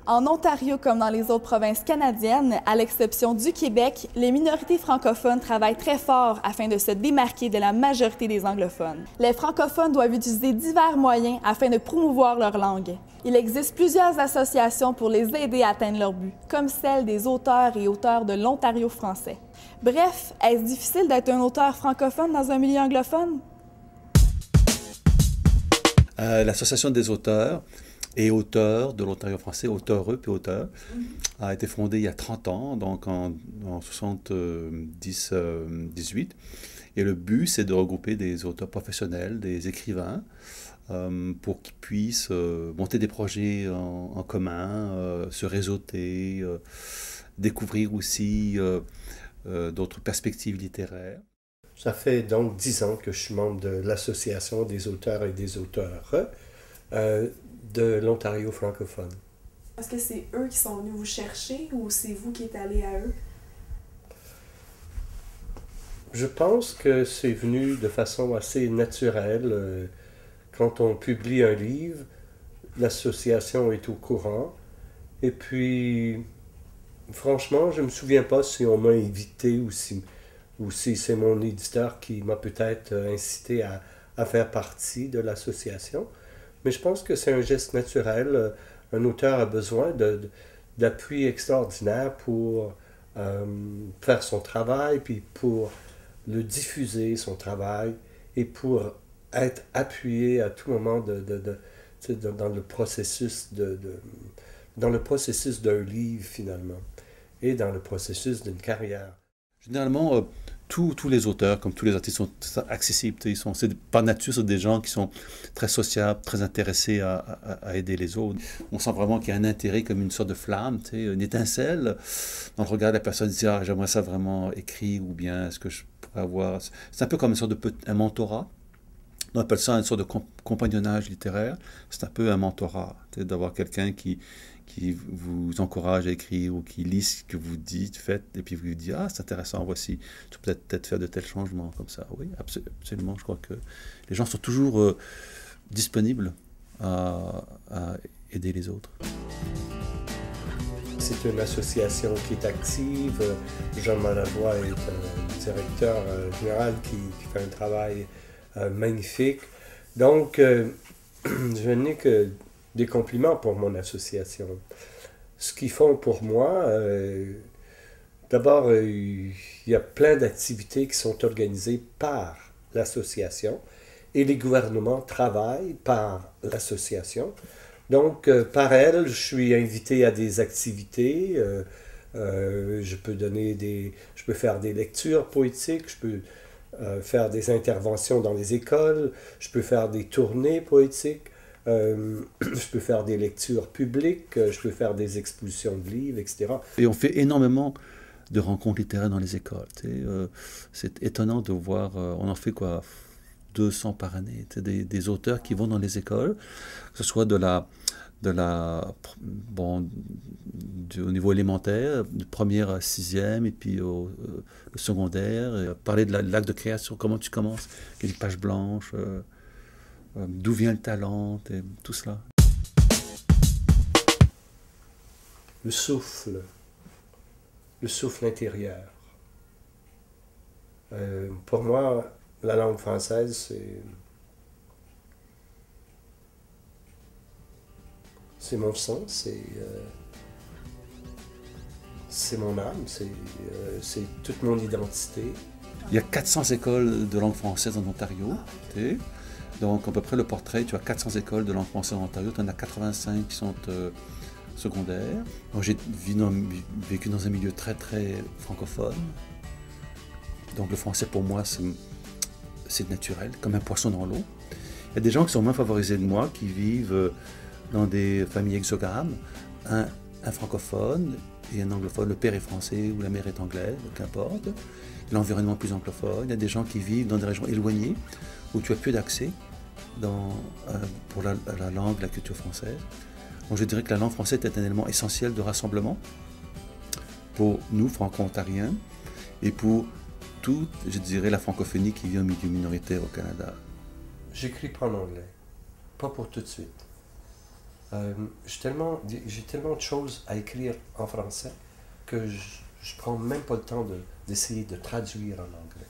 En Ontario comme dans les autres provinces canadiennes, à l'exception du Québec, les minorités francophones travaillent très fort afin de se démarquer de la majorité des anglophones. Les francophones doivent utiliser divers moyens afin de promouvoir leur langue. Il existe plusieurs associations pour les aider à atteindre leur but, comme celle des auteurs et auteurs de l'Ontario français. Bref, est-ce difficile d'être un auteur francophone dans un milieu anglophone? L'Association des auteurs et auteurs de l'Ontario français, auteureux puis auteurs, a été fondée il y a 30 ans, donc en 78. Et le but, c'est de regrouper des auteurs professionnels, des écrivains, pour qu'ils puissent monter des projets en commun, se réseauter, découvrir aussi d'autres perspectives littéraires. Ça fait donc 10 ans que je suis membre de l'Association des auteurs et des auteurs de l'Ontario francophone. Est-ce que c'est eux qui sont venus vous chercher ou c'est vous qui êtes allé à eux? Je pense que c'est venu de façon assez naturelle. Quand on publie un livre, l'association est au courant. Et puis, franchement, je ne me souviens pas si on m'a invité ou si c'est mon éditeur qui m'a peut-être incité à faire partie de l'association. Mais je pense que c'est un geste naturel. Un auteur a besoin d'appui extraordinaire pour faire son travail, puis pour le diffuser, son travail, et pour être appuyé à tout moment dans le processus dans le processus d'un livre, finalement, et dans le processus d'une carrière. Généralement, tous les auteurs, comme tous les artistes, sont accessibles. Par nature, c'est des gens qui sont très sociables, très intéressés à aider les autres. On sent vraiment qu'il y a un intérêt comme une sorte de flamme, une étincelle dans le regard de la personne, dire ah, j'aimerais ça vraiment écrire, ou bien est-ce que je pourrais avoir... C'est un peu comme une sorte un mentorat. On appelle ça une sorte de compagnonnage littéraire. C'est un peu un mentorat, d'avoir quelqu'un qui vous encourage à écrire ou qui lit ce que vous dites, faites, et puis vous dit « Ah, c'est intéressant, voici, tu peux peut-être faire de tels changements comme ça. » Oui, absolument, je crois que les gens sont toujours disponibles à aider les autres. C'est une association qui est active. Jean Malavoie est un directeur général qui fait un travail magnifique. Donc, je n'ai que des compliments pour mon association. Ce qu'ils font pour moi, d'abord, il y a plein d'activités qui sont organisées par l'association et les gouvernements travaillent par l'association. Donc, par elle, je suis invité à des activités. Je peux faire des lectures poétiques, je peux faire des interventions dans les écoles, je peux faire des tournées poétiques. Je peux faire des lectures publiques, je peux faire des expositions de livres, etc. Et on fait énormément de rencontres littéraires dans les écoles. C'est étonnant de voir, on en fait quoi, 200 par année, des auteurs qui vont dans les écoles, que ce soit au niveau élémentaire, de première à sixième, et puis au secondaire, parler de l'acte de création, comment tu commences, quelle page blanche, d'où vient le talent, tout cela. Le souffle intérieur. Pour moi, la langue française, c'est mon sang, c'est mon âme, c'est toute mon identité. Il y a 400 écoles de langue française en Ontario. Donc, à peu près le portrait, tu as 400 écoles de langue française en Ontario, tu en as 85 qui sont secondaires. J'ai vécu dans un milieu très, très francophone. Donc, le français, pour moi, c'est naturel, comme un poisson dans l'eau. Il y a des gens qui sont moins favorisés que moi, qui vivent dans des familles exogames, un francophone et un anglophone. Le père est français ou la mère est anglaise, qu'importe. L'environnement est plus anglophone. Il y a des gens qui vivent dans des régions éloignées, où tu as peu d'accès pour la langue, la culture française. Donc je dirais que la langue française est un élément essentiel de rassemblement pour nous, franco-ontariens, et pour toute, je dirais, la francophonie qui vit au milieu minoritaire au Canada. J'écris pas en anglais, pas pour tout de suite. J'ai tellement de choses à écrire en français que je prends même pas le temps d'essayer de traduire en anglais.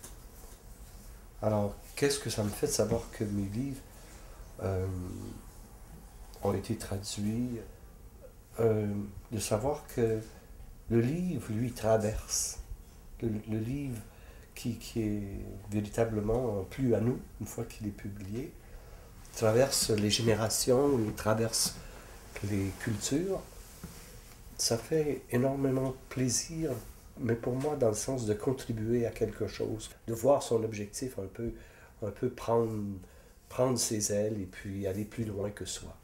Alors, qu'est-ce que ça me fait de savoir que mes livres ont été traduits, de savoir que le livre, lui, traverse. Le livre qui est véritablement plus à nous, une fois qu'il est publié, traverse les générations, il traverse les cultures. Ça fait énormément plaisir, mais pour moi, dans le sens de contribuer à quelque chose, de voir son objectif un peu prendre ses ailes et puis aller plus loin que soi.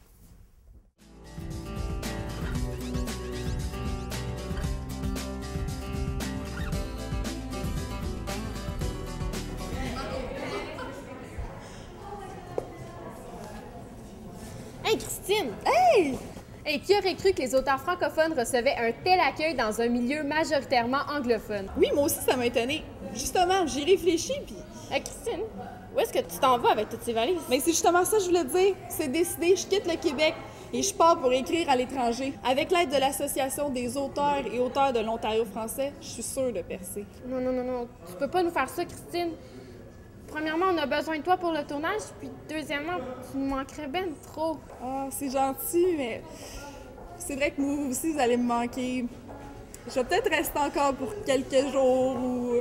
Hey, Christine! Hey! Hey, qui aurait cru que les auteurs francophones recevaient un tel accueil dans un milieu majoritairement anglophone? Oui, moi aussi, ça m'a étonnée. Justement, j'y réfléchis, puis... Hey, Christine, où est-ce que tu t'en vas avec toutes ces valises? Mais c'est justement ça que je voulais dire. C'est décidé, je quitte le Québec et je pars pour écrire à l'étranger. Avec l'aide de l'Association des auteurs et auteurs de l'Ontario français, je suis sûre de percer. Non. Tu peux pas nous faire ça, Christine. Premièrement, on a besoin de toi pour le tournage, puis deuxièmement, tu nous manquerais ben trop. Ah, c'est gentil, mais c'est vrai que moi aussi, vous allez me manquer. Je vais peut-être rester encore pour quelques jours ou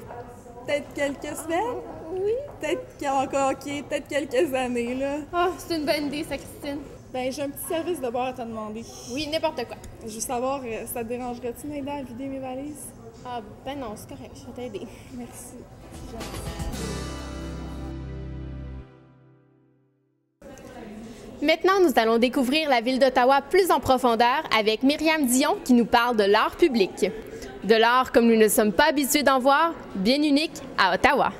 peut-être quelques semaines. Oui? Peut-être encore, peut-être quelques années, là. Ah, c'est une bonne idée, ça, Christine. Ben, j'ai un petit service de bord à te demander. Oui, n'importe quoi. Je veux savoir, ça te dérangerait-tu m'aider à vider mes valises? Ah, ben non, c'est correct, je vais t'aider. Merci. Maintenant, nous allons découvrir la ville d'Ottawa plus en profondeur avec Myriam Dion qui nous parle de l'art public. De l'art comme nous ne sommes pas habitués d'en voir, bien unique à Ottawa.